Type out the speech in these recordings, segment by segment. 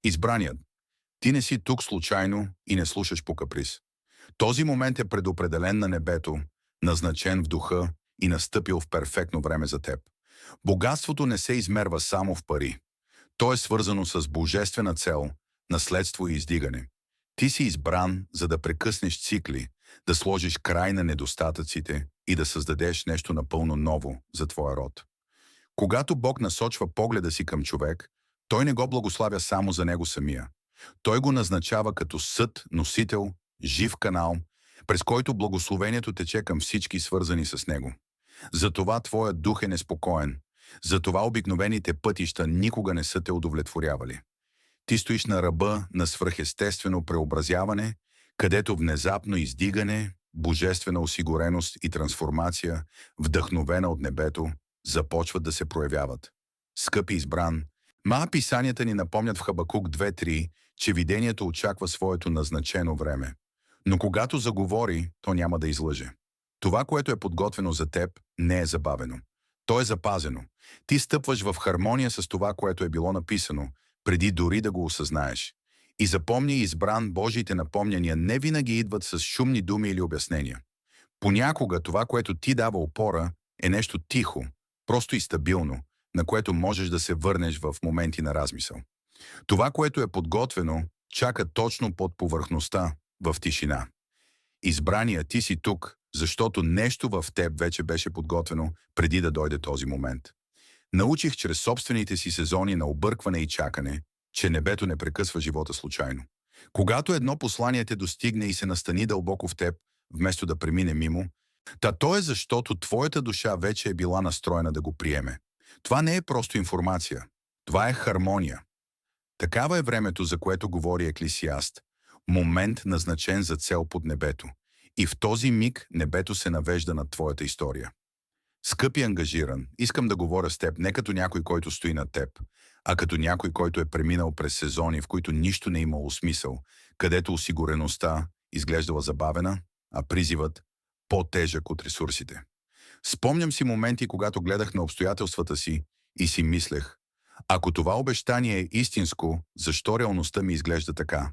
Избраният. Ти не си тук случайно и не слушаш по каприз. Този момент е предопределен на небето, назначен в духа и настъпил в перфектно време за теб. Богатството не се измерва само в пари. То е свързано с божествена цел, наследство и издигане. Ти си избран, за да прекъснеш цикли, да сложиш край на недостатъците и да създадеш нещо напълно ново за твоя род. Когато Бог насочва погледа си към човек, той не го благославя само за него самия. Той го назначава като съд, носител, жив канал, през който благословението тече към всички свързани с него. Затова твоят дух е неспокоен. Затова обикновените пътища никога не са те удовлетворявали. Ти стоиш на ръба на свръхестествено преобразяване, където внезапно издигане, божествена осигуреност и трансформация, вдъхновена от небето, започват да се проявяват. Скъпи избран, писанията ни напомнят в Хабакук 2.3, че видението очаква своето назначено време. Но когато заговори, то няма да излъже. Това, което е подготвено за теб, не е забавено. То е запазено. Ти стъпваш в хармония с това, което е било написано, преди дори да го осъзнаеш. И запомни, избран, Божиите напомняния не винаги идват с шумни думи или обяснения. Понякога това, което ти дава опора, е нещо тихо, просто и стабилно, на което можеш да се върнеш в моменти на размисъл. Това, което е подготвено, чака точно под повърхността, в тишина. Избрания, ти си тук, защото нещо в теб вече беше подготвено преди да дойде този момент. Научих чрез собствените си сезони на объркване и чакане, че небето не прекъсва живота случайно. Когато едно послание те достигне и се настани дълбоко в теб, вместо да премине мимо, то е защото твоята душа вече е била настроена да го приеме. Това не е просто информация. Това е хармония. Такава е времето, за което говори Еклесиаст. Момент, назначен за цел под небето. И в този миг небето се навежда над твоята история. Скъпи ангажиран, искам да говоря с теб не като някой, който стои над теб, а като някой, който е преминал през сезони, в които нищо не е имало смисъл, където осигуреността изглеждала забавена, а призивът по-тежък от ресурсите. Спомням си моменти, когато гледах на обстоятелствата си и си мислех, ако това обещание е истинско, защо реалността ми изглежда така?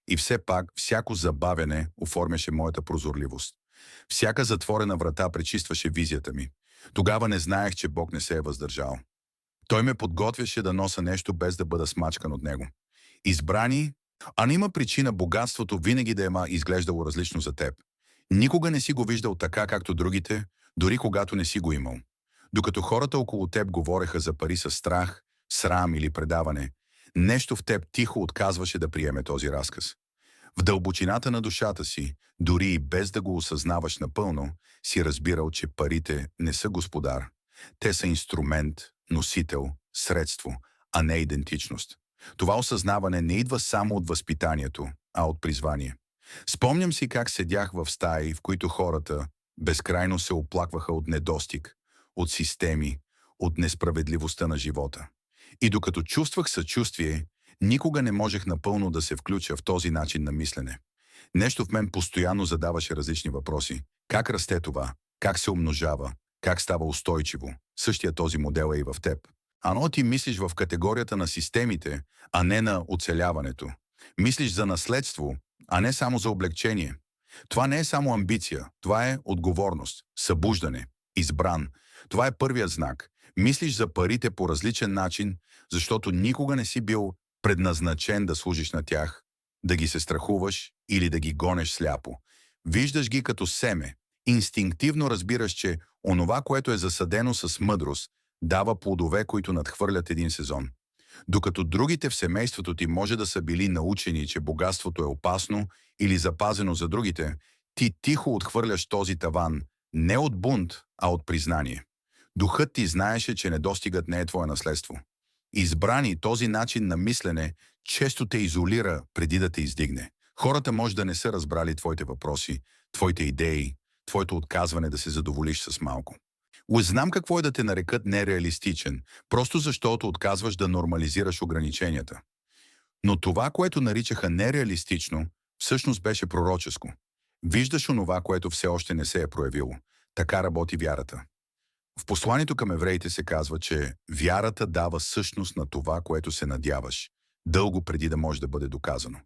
И все пак, всяко забавяне оформяше моята прозорливост. Всяка затворена врата пречистваше визията ми. Тогава не знаех, че Бог не се е въздържал. Той ме подготвяше да нося нещо без да бъда смачкан от него. Избрани, а не има причина богатството винаги да изглеждало различно за теб. Никога не си го виждал така, както другите, дори когато не си го имал. Докато хората около теб говореха за пари със страх, срам или предаване, нещо в теб тихо отказваше да приеме този разказ. В дълбочината на душата си, дори и без да го осъзнаваш напълно, си разбирал, че парите не са господар. Те са инструмент, носител, средство, а не идентичност. Това осъзнаване не идва само от възпитанието, а от призвание. Спомням си как седях в стаи, в които хората безкрайно се оплакваха от недостиг, от системи, от несправедливостта на живота. И докато чувствах съчувствие, никога не можех напълно да се включа в този начин на мислене. Нещо в мен постоянно задаваше различни въпроси. Как расте това? Как се умножава? Как става устойчиво? Същия този модел е и в теб. Ано ти мислиш в категорията на системите, а не на оцеляването. Мислиш за наследство, а не само за облегчение. Това не е само амбиция, това е отговорност, събуждане, избран. Това е първият знак. Мислиш за парите по различен начин, защото никога не си бил предназначен да служиш на тях, да ги се страхуваш или да ги гонеш сляпо. Виждаш ги като семе. Инстинктивно разбираш, че онова, което е засадено с мъдрост, дава плодове, които надхвърлят един сезон. Докато другите в семейството ти може да са били научени, че богатството е опасно или запазено за другите, ти тихо отхвърляш този таван не от бунт, а от признание. Духът ти знаеше, че недостигът не е твое наследство. Избрани, този начин на мислене често те изолира преди да те издигне. Хората може да не са разбрали твоите въпроси, твоите идеи, твоето отказване да се задоволиш с малко. Знам какво е да те нарекат нереалистичен, просто защото отказваш да нормализираш ограниченията. Но това, което наричаха нереалистично, всъщност беше пророческо. Виждаш онова, което все още не се е проявило. Така работи вярата. В посланието към евреите се казва, че вярата дава същност на това, което се надяваш. дълго преди да може да бъде доказано.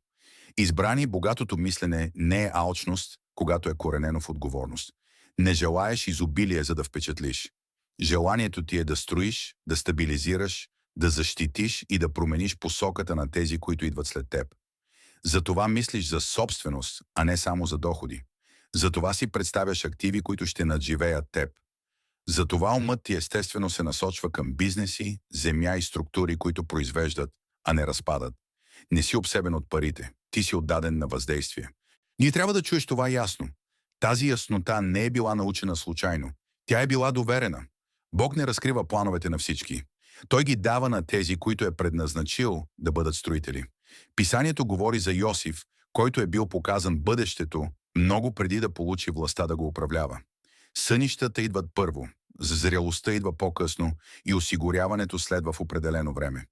Избрани, богатото мислене не е алчност, когато е коренено в отговорност. Не желаеш изобилие, за да впечатлиш. Желанието ти е да строиш, да стабилизираш, да защитиш и да промениш посоката на тези, които идват след теб. Затова мислиш за собственост, а не само за доходи. Затова си представяш активи, които ще надживеят теб. Затова умът ти естествено се насочва към бизнеси, земя и структури, които произвеждат, а не разпадат. Не си обсебен от парите, ти си отдаден на въздействие. Ние трябва да чуеш това ясно. Тази яснота не е била научена случайно. Тя е била доверена. Бог не разкрива плановете на всички. Той ги дава на тези, които е предназначил да бъдат строители. Писанието говори за Йосиф, който е бил показан бъдещето, много преди да получи властта да го управлява. Сънищата идват първо, зрелостта идва по-късно и осигуряването следва в определено време.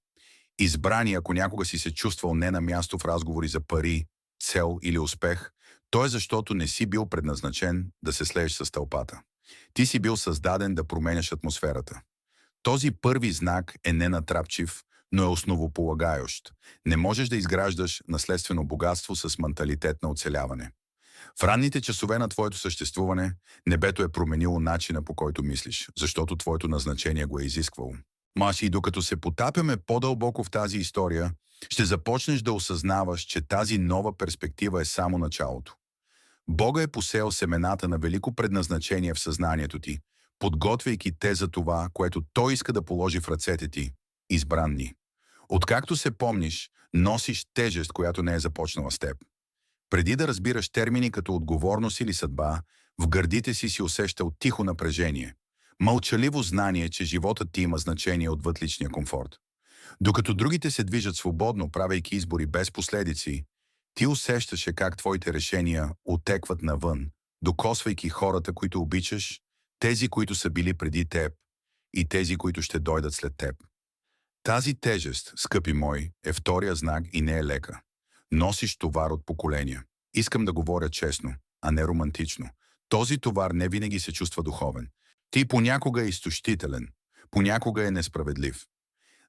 Избрани, ако някога си се чувствал не на място в разговори за пари, цел или успех, то е защото не си бил предназначен да се слееш с тълпата. Ти си бил създаден да променяш атмосферата. Този първи знак е ненатрапчив, но е основополагающ. Не можеш да изграждаш наследствено богатство с менталитет на оцеляване. В ранните часове на твоето съществуване, небето е променило начина, по който мислиш, защото твоето назначение го е изисквало. Маш, и докато се потапяме по-дълбоко в тази история, ще започнеш да осъзнаваш, че тази нова перспектива е само началото. Бога е посеял семената на велико предназначение в съзнанието ти, подготвяйки те за това, което Той иска да положи в ръцете ти, избранни. Откакто се помниш, носиш тежест, която не е започнала с теб. Преди да разбираш термини като отговорност или съдба, в гърдите си усещал тихо напрежение, мълчаливо знание, че животът ти има значение отвъд личния комфорт. Докато другите се движат свободно, правейки избори без последици, ти усещаше как твоите решения отекват навън, докосвайки хората, които обичаш, тези, които са били преди теб и тези, които ще дойдат след теб. Тази тежест, скъпи мой, е втория знак и не е лека. Носиш товар от поколения. Искам да говоря честно, а не романтично. Този товар не винаги се чувства духовен. Ти понякога е изтощителен, понякога е несправедлив.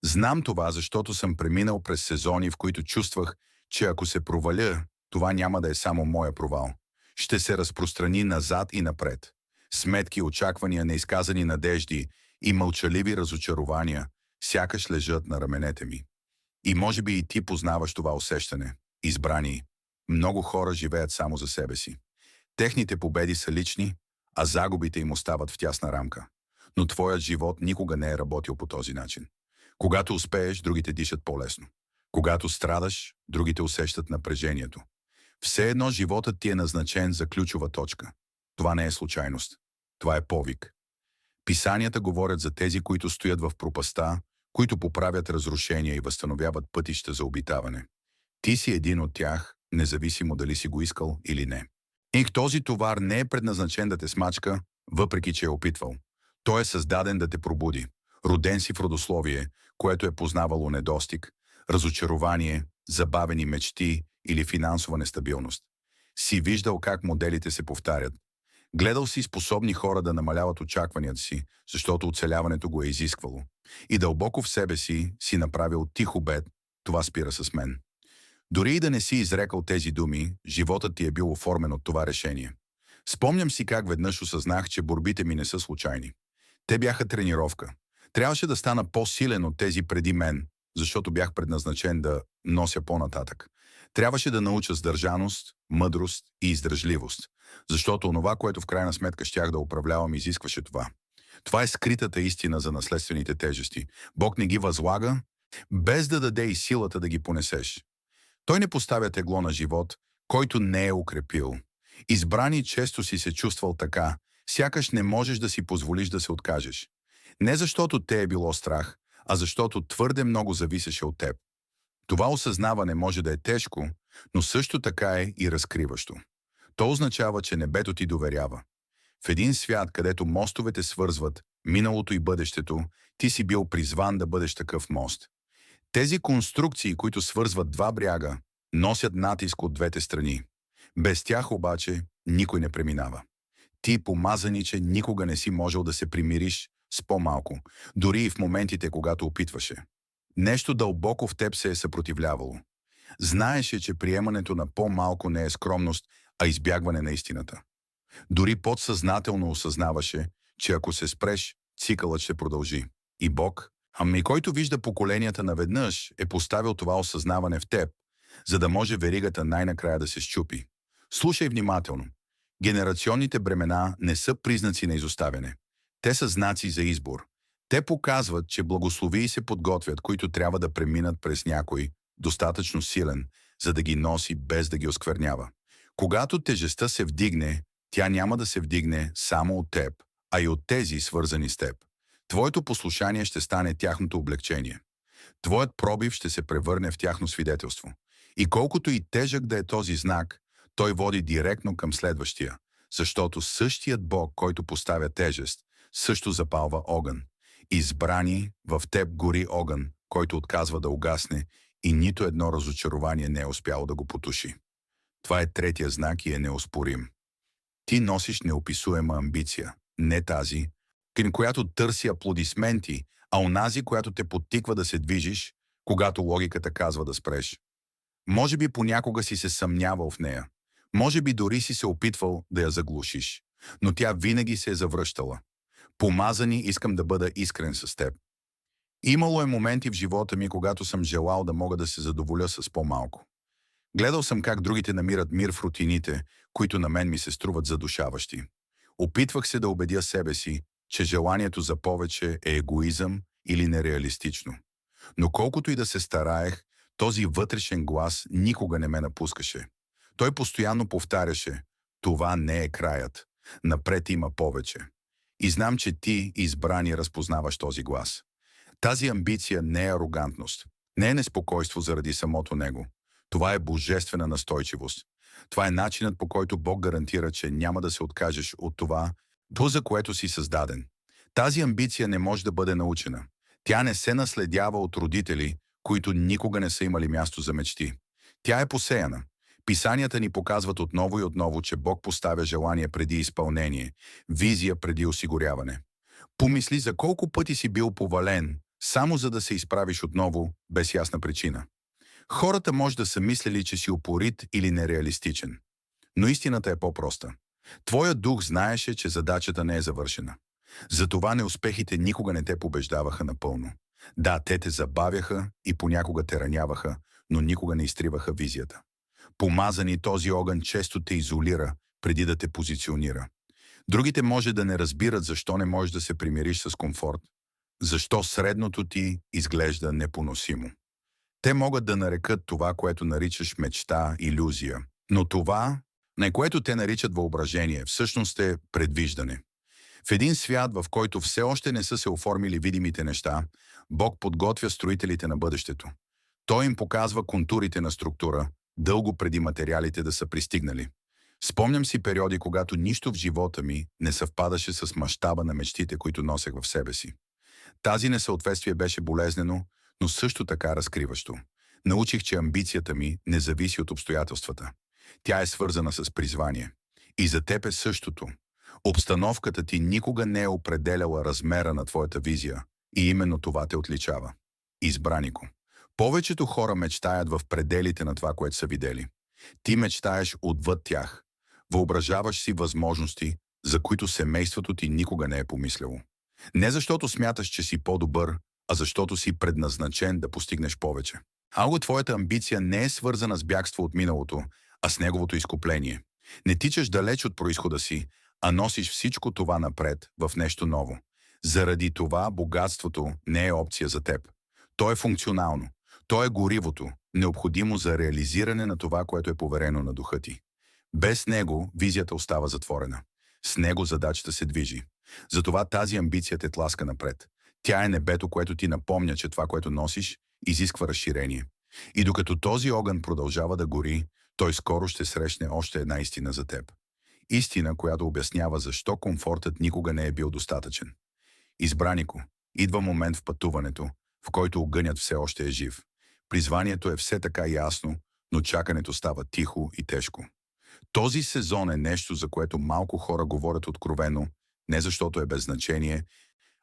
Знам това, защото съм преминал през сезони, в които чувствах, че ако се проваля, това няма да е само моя провал. Ще се разпространи назад и напред. Сметки, очаквания, неизказани надежди и мълчаливи разочарования сякаш лежат на раменете ми. И може би и ти познаваш това усещане. Избрани. Много хора живеят само за себе си. Техните победи са лични, а загубите им остават в тясна рамка. Но твоят живот никога не е работил по този начин. Когато успееш, другите дишат по-лесно. Когато страдаш, другите усещат напрежението. Все едно животът ти е назначен за ключова точка. Това не е случайност. Това е повик. Писанията говорят за тези, които стоят в пропаста, които поправят разрушения и възстановяват пътища за обитаване. Ти си един от тях, независимо дали си го искал или не. И този товар не е предназначен да те смачка, въпреки че е опитвал. Той е създаден да те пробуди. Роден си в родословие, което е познавало недостиг, разочарование, забавени мечти или финансова нестабилност. Си виждал как моделите се повтарят. Гледал си способни хора да намаляват очакванията си, защото оцеляването го е изисквало. И дълбоко в себе си направил тих обет, това спира с мен. Дори и да не си изрекал тези думи, животът ти е бил оформен от това решение. Спомням си как веднъж осъзнах, че борбите ми не са случайни. Те бяха тренировка. Трябваше да стана по-силен от тези преди мен, защото бях предназначен да нося по-нататък. Трябваше да науча сдържаност, мъдрост и издръжливост, защото онова, което в крайна сметка щях да управлявам, изискваше това. Това е скритата истина за наследствените тежести. Бог не ги възлага, без да даде и силата да ги понесеш. Той не поставя тегло на живот, който не е укрепил. Избрани често си се чувствал така, сякаш не можеш да си позволиш да се откажеш. Не защото те е било страх, а защото твърде много зависеше от теб. Това осъзнаване може да е тежко, но също така е и разкриващо. То означава, че небето ти доверява. В един свят, където мостовете свързват миналото и бъдещето, ти си бил призван да бъдеш такъв мост. Тези конструкции, които свързват два бряга, носят натиск от двете страни. Без тях обаче никой не преминава. Ти, помазаниче, никога не си можел да се примириш с по-малко, дори и в моментите, когато опитваше. Нещо дълбоко в теб се е съпротивлявало. Знаеше, че приемането на по-малко не е скромност, а избягване на истината. Дори подсъзнателно осъзнаваше, че ако се спреш, цикълът ще продължи. И Бог, ами който вижда поколенията наведнъж, е поставил това осъзнаване в теб, за да може веригата най-накрая да се счупи. Слушай внимателно. Генерационните бремена не са признаци на изоставяне. Те са знаци за избор. Те показват, че благословии се подготвят, които трябва да преминат през някой, достатъчно силен, за да ги носи без да ги осквернява. Когато тежестта се вдигне, тя няма да се вдигне само от теб, а и от тези, свързани с теб. Твоето послушание ще стане тяхното облегчение. Твоят пробив ще се превърне в тяхно свидетелство. И колкото и тежък да е този знак, той води директно към следващия, защото същият Бог, който поставя тежест, също запалва огън. Избрани, в теб гори огън, който отказва да угасне, и нито едно разочарование не е успяло да го потуши. Това е третия знак и е неоспорим. Ти носиш неописуема амбиция, не тази, към която търси аплодисменти, а онази, която те подтиква да се движиш, когато логиката казва да спреш. Може би понякога си се съмнявал в нея. Може би дори си се опитвал да я заглушиш. Но тя винаги се е завръщала. Помазани, искам да бъда искрен с теб. Имало е моменти в живота ми, когато съм желал да мога да се задоволя с по-малко. Гледал съм как другите намират мир в рутините, които на мен ми се струват задушаващи. Опитвах се да убедя себе си, че желанието за повече е егоизъм или нереалистично. Но колкото и да се стараех, този вътрешен глас никога не ме напускаше. Той постоянно повтаряше: това не е краят, напред има повече. И знам, че ти, избрани, разпознаваш този глас. Тази амбиция не е арогантност, не е неспокойство заради самото него. Това е божествена настойчивост. Това е начинът, по който Бог гарантира, че няма да се откажеш от това, за което си създаден. Тази амбиция не може да бъде научена. Тя не се наследява от родители, които никога не са имали място за мечти. Тя е посеяна. Писанията ни показват отново и отново, че Бог поставя желание преди изпълнение, визия преди осигуряване. Помисли за колко пъти си бил повален, само за да се изправиш отново, без ясна причина. Хората може да са мислили, че си упорит или нереалистичен. Но истината е по-проста. Твоят дух знаеше, че задачата не е завършена. Затова неуспехите никога не те побеждаваха напълно. Да, те те забавяха и понякога те раняваха, но никога не изтриваха визията. Помазани, този огън често те изолира, преди да те позиционира. Другите може да не разбират защо не можеш да се примириш с комфорт, защо средното ти изглежда непоносимо. Те могат да нарекат това, което наричаш мечта, илюзия, но това, на което те наричат въображение, всъщност е предвиждане. В един свят, в който все още не са се оформили видимите неща, Бог подготвя строителите на бъдещето. Той им показва контурите на структура, дълго преди материалите да са пристигнали. Спомням си периоди, когато нищо в живота ми не съвпадаше с мащаба на мечтите, които носех в себе си. Тази несъответствие беше болезнено, но също така разкриващо. Научих, че амбицията ми не зависи от обстоятелствата. Тя е свързана с призвание. И за теб е същото. Обстановката ти никога не е определяла размера на твоята визия и именно това те отличава. Избранико. Повечето хора мечтаят в пределите на това, което са видели. Ти мечтаеш отвъд тях. Въображаваш си възможности, за които семейството ти никога не е помисляло. Не защото смяташ, че си по-добър, а защото си предназначен да постигнеш повече. Алго твоята амбиция не е свързана с бягство от миналото, а с неговото изкупление. Не тичаш далеч от произхода си, а носиш всичко това напред в нещо ново. Заради това богатството не е опция за теб. То е функционално. То е горивото, необходимо за реализиране на това, което е поверено на духа ти. Без него визията остава затворена. С него задачата се движи. Затова тази амбиция те тласка напред. Тя е небето, което ти напомня, че това, което носиш, изисква разширение. И докато този огън продължава да гори, той скоро ще срещне още една истина за теб. Истина, която обяснява защо комфортът никога не е бил достатъчен. Избранико, идва момент в пътуването, в който огънят все още е жив. Призванието е все така ясно, но чакането става тихо и тежко. Този сезон е нещо, за което малко хора говорят откровено, не защото е без значение,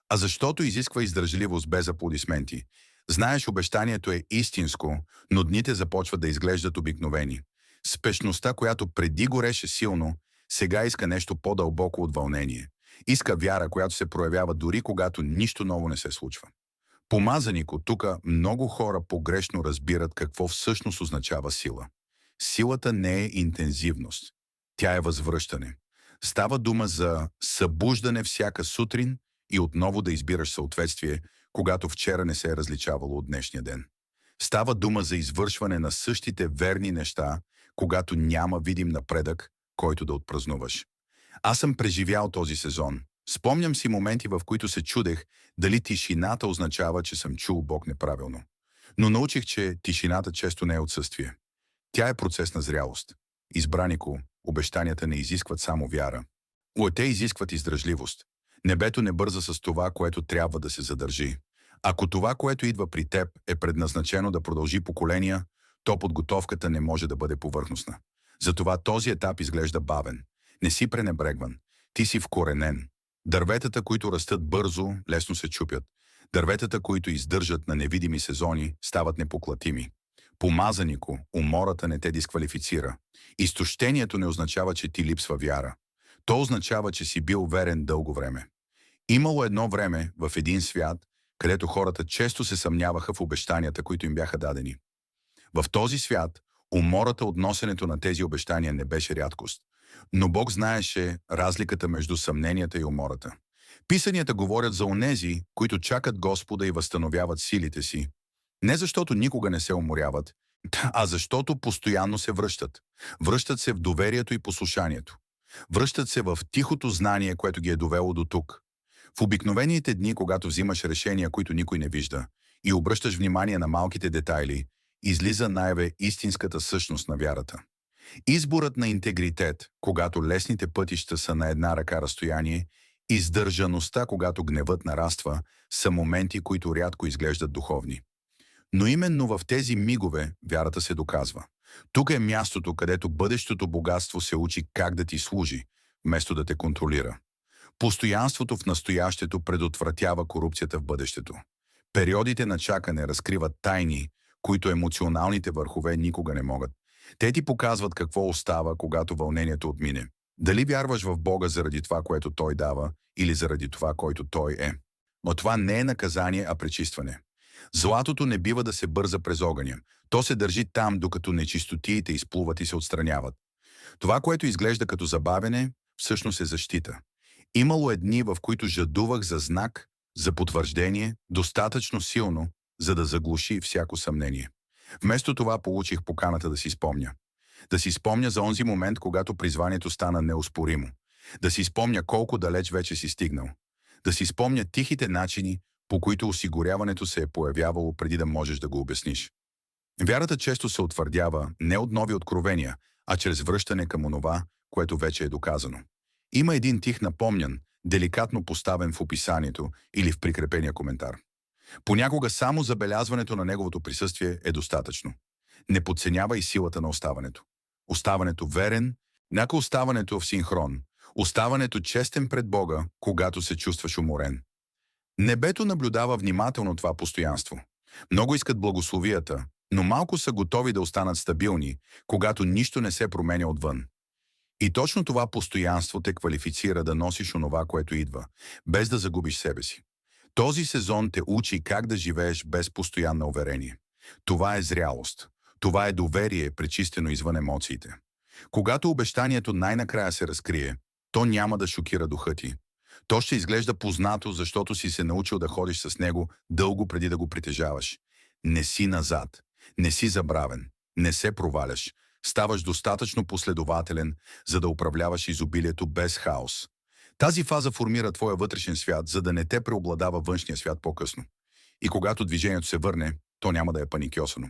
а защото изисква издръжливост без аплодисменти. Знаеш, обещанието е истинско, но дните започват да изглеждат обикновени. Спешността, която преди гореше силно, сега иска нещо по-дълбоко от вълнение. Иска вяра, която се проявява дори когато нищо ново не се случва. Помазанико, тук много хора погрешно разбират какво всъщност означава сила. Силата не е интензивност. Тя е възвръщане. Става дума за събуждане всяка сутрин и отново да избираш съответствие, когато вчера не се е различавало от днешния ден. Става дума за извършване на същите верни неща, когато няма видим напредък, който да отпразнуваш. Аз съм преживял този сезон. Спомням си моменти, в които се чудех дали тишината означава, че съм чул Бог неправилно. Но научих, че тишината често не е отсъствие. Тя е процес на зрялост. Избранико, обещанията не изискват само вяра. Те изискват издръжливост. Небето не бърза с това, което трябва да се задържи. Ако това, което идва при теб, е предназначено да продължи поколения, то подготовката не може да бъде повърхностна. Затова този етап изглежда бавен. Не си пренебрегван. Ти си вкоренен. Дърветата, които растат бързо, лесно се чупят. Дърветата, които издържат на невидими сезони, стават непоклатими. Помазанико, умората не те дисквалифицира. Изтощението не означава, че ти липсва вяра. То означава, че си бил верен дълго време. Имало едно време в един свят, където хората често се съмняваха в обещанията, които им бяха дадени. В този свят умората от носенето на тези обещания не беше рядкост. Но Бог знаеше разликата между съмненията и умората. Писанията говорят за онези, които чакат Господа и възстановяват силите си. Не защото никога не се уморяват, а защото постоянно се връщат. Връщат се в доверието и послушанието. Връщат се в тихото знание, което ги е довело до тук. В обикновените дни, когато взимаш решения, които никой не вижда, и обръщаш внимание на малките детайли, излиза наяве истинската същност на вярата. Изборът на интегритет, когато лесните пътища са на една ръка разстояние, и сдържаността, когато гневът нараства, са моменти, които рядко изглеждат духовни. Но именно в тези мигове вярата се доказва. Тук е мястото, където бъдещото богатство се учи как да ти служи, вместо да те контролира. Постоянството в настоящето предотвратява корупцията в бъдещето. Периодите на чакане разкриват тайни, които емоционалните върхове никога не могат. Те ти показват какво остава, когато вълнението отмине. Дали вярваш в Бога заради това, което Той дава, или заради това, който Той е. Но това не е наказание, а пречистване. Златото не бива да се бърза през огъня. То се държи там, докато нечистотиите изплуват и се отстраняват. Това, което изглежда като забавене, всъщност е защита. Имало е дни, в които жадувах за знак, за потвърждение, достатъчно силно, за да заглуши всяко съмнение. Вместо това получих поканата да си спомня. Да си спомня за онзи момент, когато призванието стана неоспоримо. Да си спомня колко далеч вече си стигнал. Да си спомня тихите начини, по които осигуряването се е появявало преди да можеш да го обясниш. Вярата често се утвърдява не от нови откровения, а чрез връщане към онова, което вече е доказано. Има един тих напомнян, деликатно поставен в описанието или в прикрепения коментар. Понякога само забелязването на неговото присъствие е достатъчно. Не подценявай силата на оставането. Оставането верен, няко оставането в синхрон, оставането честен пред Бога, когато се чувстваш уморен. Небето наблюдава внимателно това постоянство. Много искат благословията, но малко са готови да останат стабилни, когато нищо не се променя отвън. И точно това постоянство те квалифицира да носиш онова, което идва, без да загубиш себе си. Този сезон те учи как да живееш без постоянно уверение. Това е зрялост. Това е доверие, пречистено извън емоциите. Когато обещанието най-накрая се разкрие, то няма да шокира духа ти. То ще изглежда познато, защото си се научил да ходиш с него дълго преди да го притежаваш. Не си назад, не си забравен, не се проваляш. Ставаш достатъчно последователен, за да управляваш изобилието без хаос. Тази фаза формира твоя вътрешен свят, за да не те преобладава външния свят по-късно. И когато движението се върне, то няма да е паникьосано.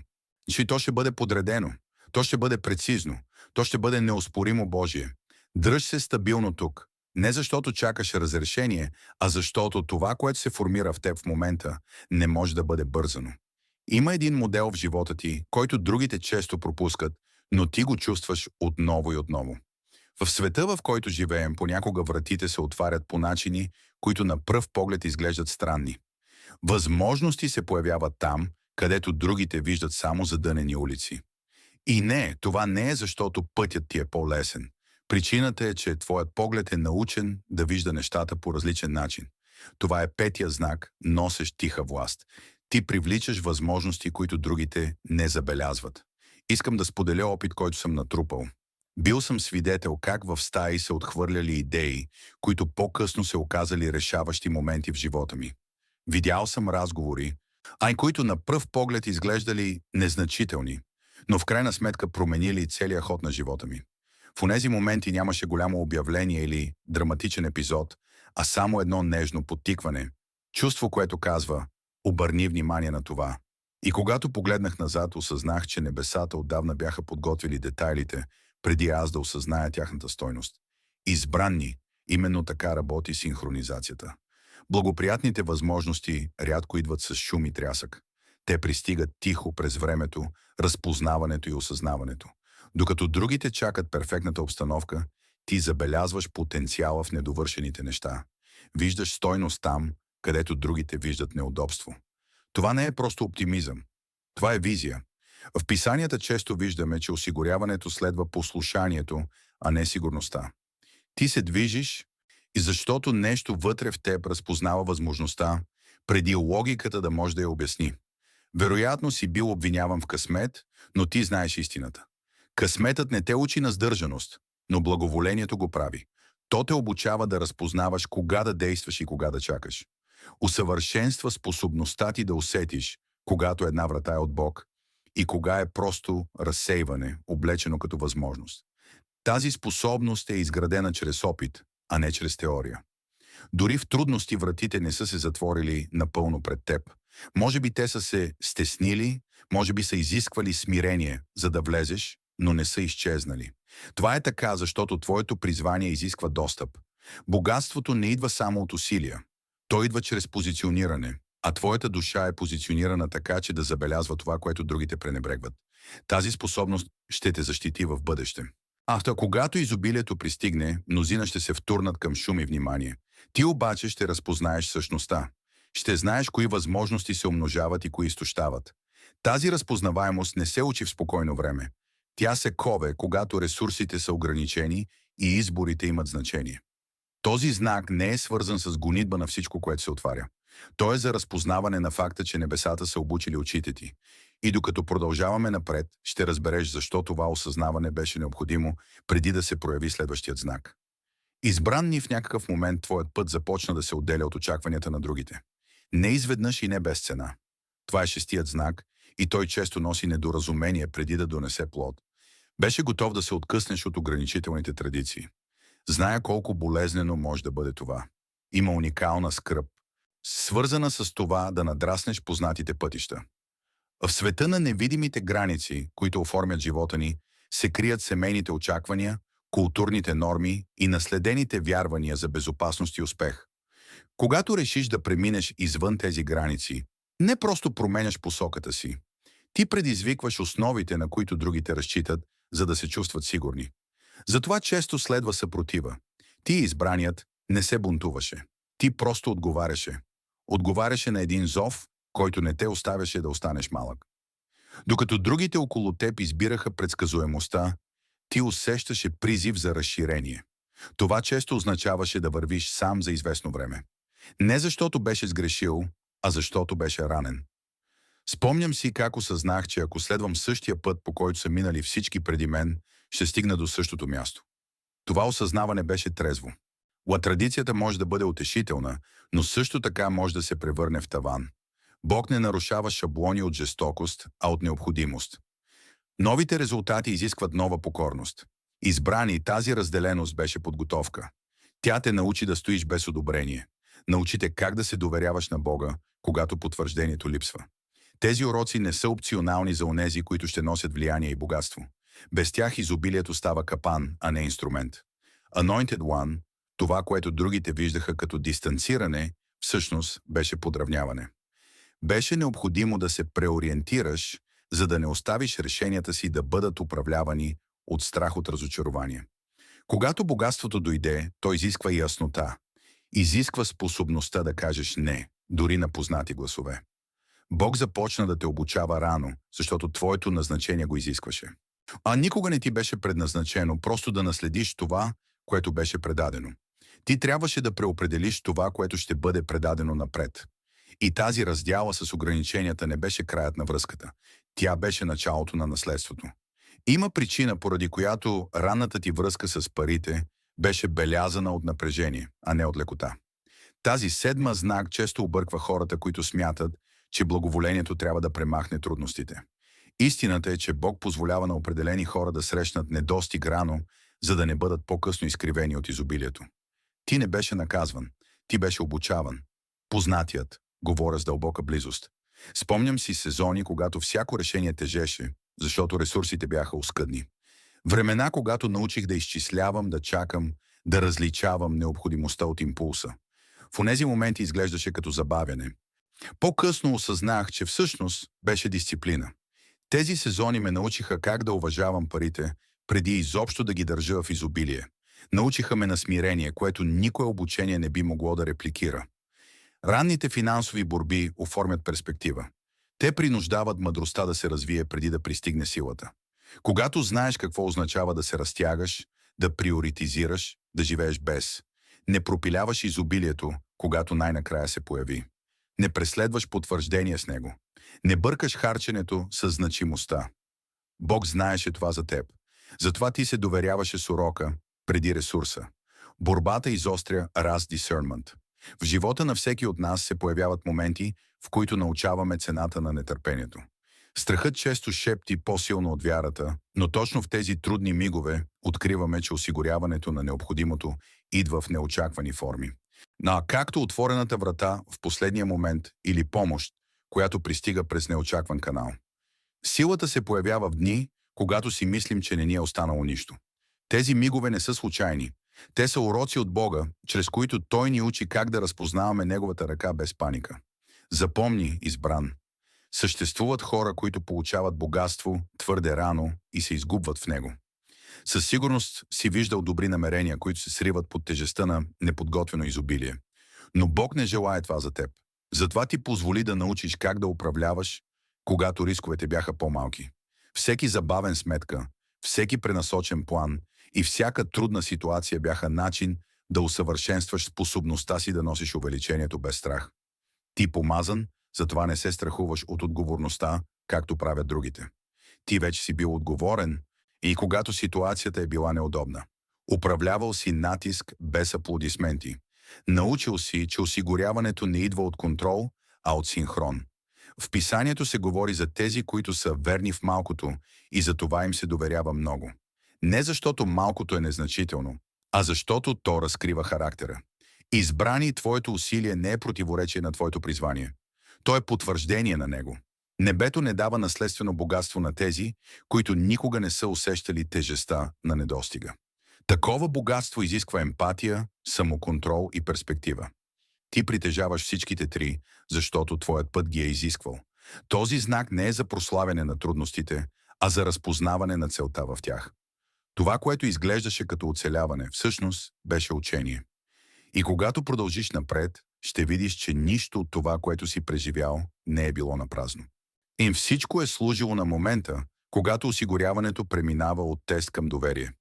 И то ще бъде подредено, то ще бъде прецизно, то ще бъде неоспоримо Божие. Дръж се стабилно тук. Не защото чакаш разрешение, а защото това, което се формира в теб в момента, не може да бъде бързано. Има един модел в живота ти, който другите често пропускат, но ти го чувстваш отново и отново. В света, в който живеем, понякога вратите се отварят по начини, които на пръв поглед изглеждат странни. Възможности се появяват там, където другите виждат само задънени улици. И не, това не е защото пътят ти е по-лесен. Причината е, че твоят поглед е научен да вижда нещата по различен начин. Това е петия знак, носещ тиха власт. Ти привличаш възможности, които другите не забелязват. Искам да споделя опит, който съм натрупал. Бил съм свидетел как в стаи се отхвърляли идеи, които по-късно се оказали решаващи моменти в живота ми. Видял съм разговори, които на пръв поглед изглеждали незначителни, но в крайна сметка променили целия ход на живота ми. В онези моменти нямаше голямо обявление или драматичен епизод, а само едно нежно подтикване. Чувство, което казва: обърни внимание на това. И когато погледнах назад, осъзнах, че небесата отдавна бяха подготвили детайлите, преди аз да осъзная тяхната стойност. Избранни, именно така работи синхронизацията. Благоприятните възможности рядко идват с шум и трясък. Те пристигат тихо през времето, разпознаването и осъзнаването. Докато другите чакат перфектната обстановка, ти забелязваш потенциала в недовършените неща. Виждаш стойност там, където другите виждат неудобство. Това не е просто оптимизъм. Това е визия. В писанията често виждаме, че осигуряването следва послушанието, а не сигурността. Ти се движиш и защото нещо вътре в теб разпознава възможността, преди логиката да може да я обясни. Вероятно си бил обвиняван в късмет, но ти знаеш истината. Късметът не те учи на сдържаност, но благоволението го прави. То те обучава да разпознаваш кога да действаш и кога да чакаш. Усъвършенства способността ти да усетиш, когато една врата е от Бог и кога е просто разсейване, облечено като възможност. Тази способност е изградена чрез опит, а не чрез теория. Дори в трудности вратите не са се затворили напълно пред теб. Може би те са се стеснили, може би са изисквали смирение, за да влезеш, но не са изчезнали. Това е така, защото твоето призвание изисква достъп. Богатството не идва само от усилия. То идва чрез позициониране, а твоята душа е позиционирана така, че да забелязва това, което другите пренебрегват. Тази способност ще те защити в бъдеще. Когато изобилието пристигне, мнозина ще се втурнат към шум и внимание. Ти обаче ще разпознаеш същността. Ще знаеш кои възможности се умножават и кои изтощават. Тази разпознаваемост не се учи в спокойно време. Тя се кове, когато ресурсите са ограничени и изборите имат значение. Този знак не е свързан с гонитба на всичко, което се отваря. Той е за разпознаване на факта, че небесата са обучили очите ти. И докато продължаваме напред, ще разбереш защо това осъзнаване беше необходимо, преди да се прояви следващият знак. Избран ни в някакъв момент твоят път започна да се отделя от очакванията на другите. Не изведнъж и не без цена. Това е шестият знак и той често носи недоразумение преди да донесе плод. Беше готов да се откъснеш от ограничителните традиции. Зная колко болезнено може да бъде това. Има уникална скръб, свързана с това да надраснеш познатите пътища. В света на невидимите граници, които оформят живота ни, се крият семейните очаквания, културните норми и наследените вярвания за безопасност и успех. Когато решиш да преминеш извън тези граници, не просто променяш посоката си. Ти предизвикваш основите, на които другите разчитат, за да се чувстват сигурни. Затова често следва съпротива. Ти, избраният, не се бунтуваше. Ти просто отговаряше. Отговаряше на един зов, който не те оставяше да останеш малък. Докато другите около теб избираха предсказуемостта, ти усещаше призив за разширение. Това често означаваше да вървиш сам за известно време. Не защото беше сгрешил, а защото беше ранен. Спомням си как осъзнах, че ако следвам същия път, по който са минали всички преди мен, ще стигна до същото място. Това осъзнаване беше трезво. Традицията може да бъде утешителна, но също така може да се превърне в таван. Бог не нарушава шаблони от жестокост, а от необходимост. Новите резултати изискват нова покорност. Избрани, тази разделеност беше подготовка. Тя те научи да стоиш без одобрение. Научи те как да се доверяваш на Бога, когато потвърждението липсва. Тези уроци не са опционални за онези, които ще носят влияние и богатство. Без тях изобилието става капан, а не инструмент. Anointed One, това, което другите виждаха като дистанциране, всъщност беше подравняване. Беше необходимо да се преориентираш, за да не оставиш решенията си да бъдат управлявани от страх от разочарование. Когато богатството дойде, то изисква яснота. Изисква способността да кажеш не, дори на познати гласове. Бог започна да те обучава рано, защото твоето назначение го изискваше. А никога не ти беше предназначено просто да наследиш това, което беше предадено. Ти трябваше да преопределиш това, което ще бъде предадено напред. И тази раздяла с ограниченията не беше краят на връзката. Тя беше началото на наследството. Има причина, поради която ранната ти връзка с парите беше белязана от напрежение, а не от лекота. Тази седма знак често обърква хората, които смятат, че благоволението трябва да премахне трудностите. Истината е, че Бог позволява на определени хора да срещнат недостиг рано, за да не бъдат по-късно изкривени от изобилието. Ти не беше наказван, ти беше обучаван. Познатият, говоря с дълбока близост. Спомням си сезони, когато всяко решение тежеше, защото ресурсите бяха оскъдни. Времена, когато научих да изчислявам, да чакам, да различавам необходимостта от импулса. В онези моменти изглеждаше като забавяне. По-късно осъзнах, че всъщност беше дисциплина. Тези сезони ме научиха как да уважавам парите, преди изобщо да ги държа в изобилие. Научиха ме на смирение, което никое обучение не би могло да репликира. Ранните финансови борби оформят перспектива. Те принуждават мъдростта да се развие преди да пристигне силата. Когато знаеш какво означава да се разтягаш, да приоритизираш, да живееш без, не пропиляваш изобилието, когато най-накрая се появи. Не преследваш потвърждение с него. Не бъркаш харченето с значимостта. Бог знаеше това за теб. Затова ти се доверяваше с урока преди ресурса. Борбата изостря раз discernment. В живота на всеки от нас се появяват моменти, в които научаваме цената на нетърпението. Страхът често шепти по-силно от вярата, но точно в тези трудни мигове откриваме, че осигуряването на необходимото идва в неочаквани форми. Както отворената врата в последния момент или помощ, която пристига през неочакван канал. Силата се появява в дни, когато си мислим, че не ни е останало нищо. Тези мигове не са случайни. Те са уроци от Бога, чрез които Той ни учи как да разпознаваме Неговата ръка без паника. Запомни, избран. Съществуват хора, които получават богатство твърде рано и се изгубват в него. Със сигурност си виждал добри намерения, които се сриват под тежестта на неподготвено изобилие. Но Бог не желае това за теб. Затова ти позволи да научиш как да управляваш, когато рисковете бяха по-малки. Всеки забавен сметка, всеки пренасочен план и всяка трудна ситуация бяха начин да усъвършенстваш способността си да носиш увеличението без страх. Ти помазан, затова не се страхуваш от отговорността, както правят другите. Ти вече си бил отговорен и когато ситуацията е била неудобна. Управлявал си натиск без аплодисменти. Научил си, че осигуряването не идва от контрол, а от синхрон. В писанието се говори за тези, които са верни в малкото и за това им се доверява много. Не защото малкото е незначително, а защото то разкрива характера. Избрани, твоето усилие не е противоречие на твоето призвание. То е потвърждение на него. Небето не дава наследствено богатство на тези, които никога не са усещали тежестта на недостига. Такова богатство изисква емпатия, самоконтрол и перспектива. Ти притежаваш всичките три, защото твоят път ги е изисквал. Този знак не е за прославяне на трудностите, а за разпознаване на целта в тях. Това, което изглеждаше като оцеляване, всъщност беше учение. И когато продължиш напред, ще видиш, че нищо от това, което си преживял, не е било напразно. И всичко е служило на момента, когато осигуряването преминава от тест към доверие.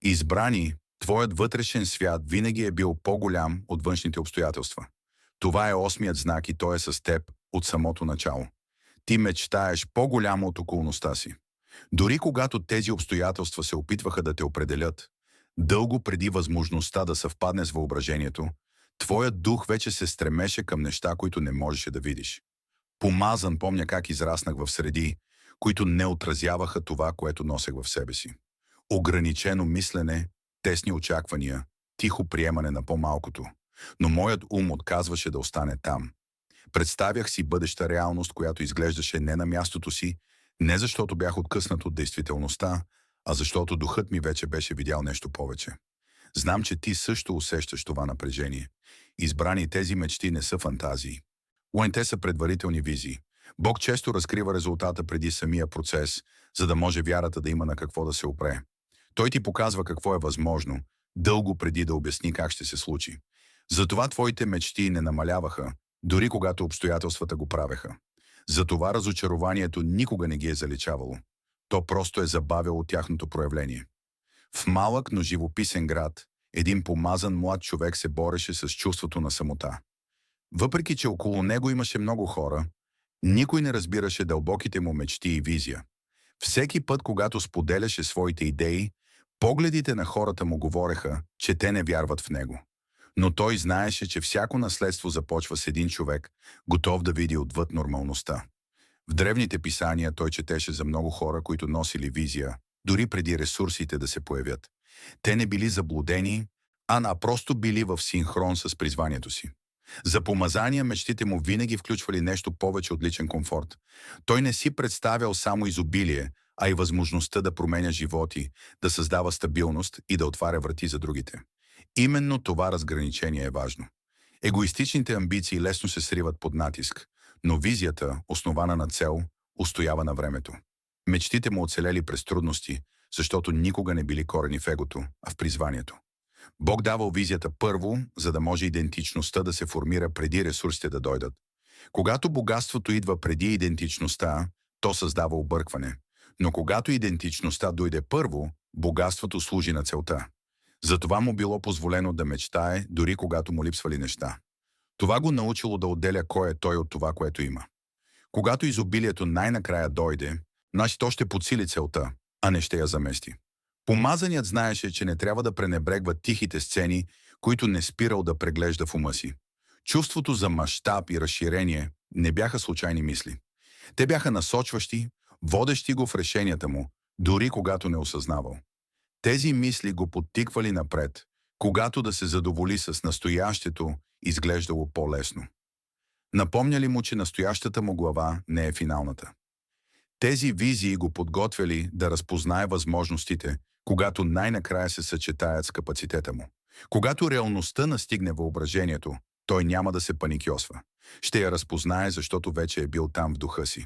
Избрани, твоят вътрешен свят винаги е бил по-голям от външните обстоятелства. Това е осмият знак и той е с теб от самото начало. Ти мечтаеш по-голямо от околността си. Дори когато тези обстоятелства се опитваха да те определят, дълго преди възможността да съвпадне с въображението, твоят дух вече се стремеше към неща, които не можеше да видиш. Помазан, помня как израснах в среди, които не отразяваха това, което носех в себе си. Ограничено мислене, тесни очаквания, тихо приемане на по-малкото. Но моят ум отказваше да остане там. Представях си бъдеща реалност, която изглеждаше не на мястото си, не защото бях откъснат от действителността, а защото духът ми вече беше видял нещо повече. Знам, че ти също усещаш това напрежение. Избрани, тези мечти не са фантазии. Те са предварителни визии. Бог често разкрива резултата преди самия процес, за да може вярата да има на какво да се опре. Той ти показва какво е възможно, дълго преди да обясни как ще се случи. Затова твоите мечти не намаляваха, дори когато обстоятелствата го правеха. Затова разочарованието никога не ги е заличавало. То просто е забавяло тяхното проявление. В малък, но живописен град, един помазан млад човек се бореше с чувството на самота. Въпреки че около него имаше много хора, никой не разбираше дълбоките му мечти и визия. Всеки път, когато споделяше своите идеи, погледите на хората му говореха, че те не вярват в него. Но той знаеше, че всяко наследство започва с един човек, готов да види отвъд нормалността. В древните писания той четеше за много хора, които носили визия, дори преди ресурсите да се появят. Те не били заблудени, а просто били в синхрон с призванието си. За помазания мечтите му винаги включвали нещо повече от личен комфорт. Той не си представял само изобилие, а и възможността да променя животи, да създава стабилност и да отваря врати за другите. Именно това разграничение е важно. Егоистичните амбиции лесно се сриват под натиск, но визията, основана на цел, устоява на времето. Мечтите му оцелели през трудности, защото никога не били корени в егото, а в призванието. Бог давал визията първо, за да може идентичността да се формира преди ресурсите да дойдат. Когато богатството идва преди идентичността, то създава объркване. Но когато идентичността дойде първо, богатството служи на целта. Затова му било позволено да мечтае, дори когато му липсвали неща. Това го научило да отделя кой е той от това, което има. Когато изобилието най-накрая дойде, то ще подсили целта, а не ще я замести. Помазаният знаеше, че не трябва да пренебрегва тихите сцени, които не спирал да преглежда в ума си. Чувството за мащаб и разширение не бяха случайни мисли. Те бяха насочващи, водещи го в решенията му, дори когато не осъзнавал. Тези мисли го подтиквали напред, когато да се задоволи с настоящето, изглеждало по-лесно. Напомняли му, че настоящата му глава не е финалната. Тези визии го подготвяли да разпознае възможностите, когато най-накрая се съчетаят с капацитета му. Когато реалността настигне въображението, той няма да се паникьосва. Ще я разпознае, защото вече е бил там в духа си.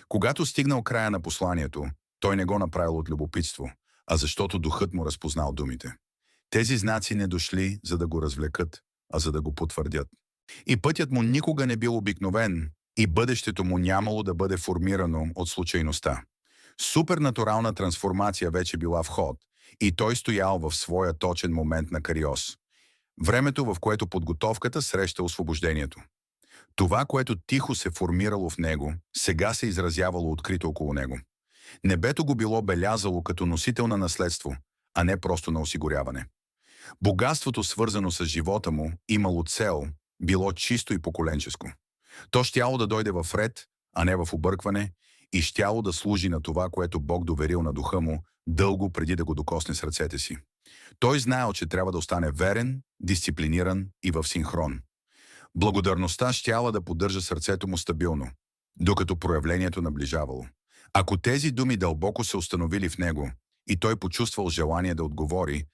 Когато стигнал края на посланието, той не го направил от любопитство, а защото духът му разпознал думите. Тези знаци не дошли, за да го развлекат, а за да го потвърдят. И пътят му никога не бил обикновен, и бъдещето му нямало да бъде формирано от случайността. Супернатурална трансформация вече била в ход, и той стоял в своя точен момент на кариоз. Времето, в което подготовката среща освобождението. Това, което тихо се формирало в него, сега се изразявало открито около него. Небето го било белязало като носител на наследство, а не просто на осигуряване. Богатството, свързано с живота му, имало цел, било чисто и поколенческо. То щяло да дойде в ред, а не в объркване, и щяло да служи на това, което Бог доверил на духа му, дълго преди да го докосне с ръцете си. Той знаел, че трябва да остане верен, дисциплиниран и в синхрон. Благодарността щяла да поддържа сърцето му стабилно, докато проявлението наближавало. Ако тези думи дълбоко се установили в него и той почувствал желание да отговори,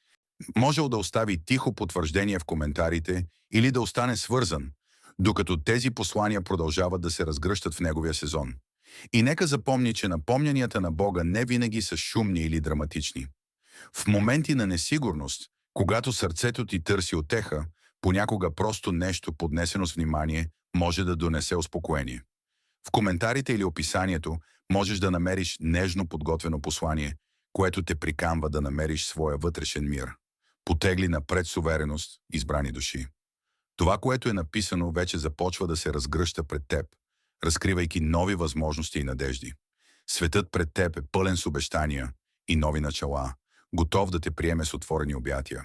можел да остави тихо потвърждение в коментарите или да остане свързан, докато тези послания продължават да се разгръщат в неговия сезон. И нека запомни, че напомнянията на Бога не винаги са шумни или драматични. В моменти на несигурност, когато сърцето ти търси утеха, понякога просто нещо поднесено с внимание може да донесе успокоение. В коментарите или описанието можеш да намериш нежно подготвено послание, което те приканва да намериш своя вътрешен мир. Потегли напред с увереност, избрани души. Това, което е написано, вече започва да се разгръща пред теб, разкривайки нови възможности и надежди. Светът пред теб е пълен с обещания и нови начала, готов да те приеме с отворени обятия.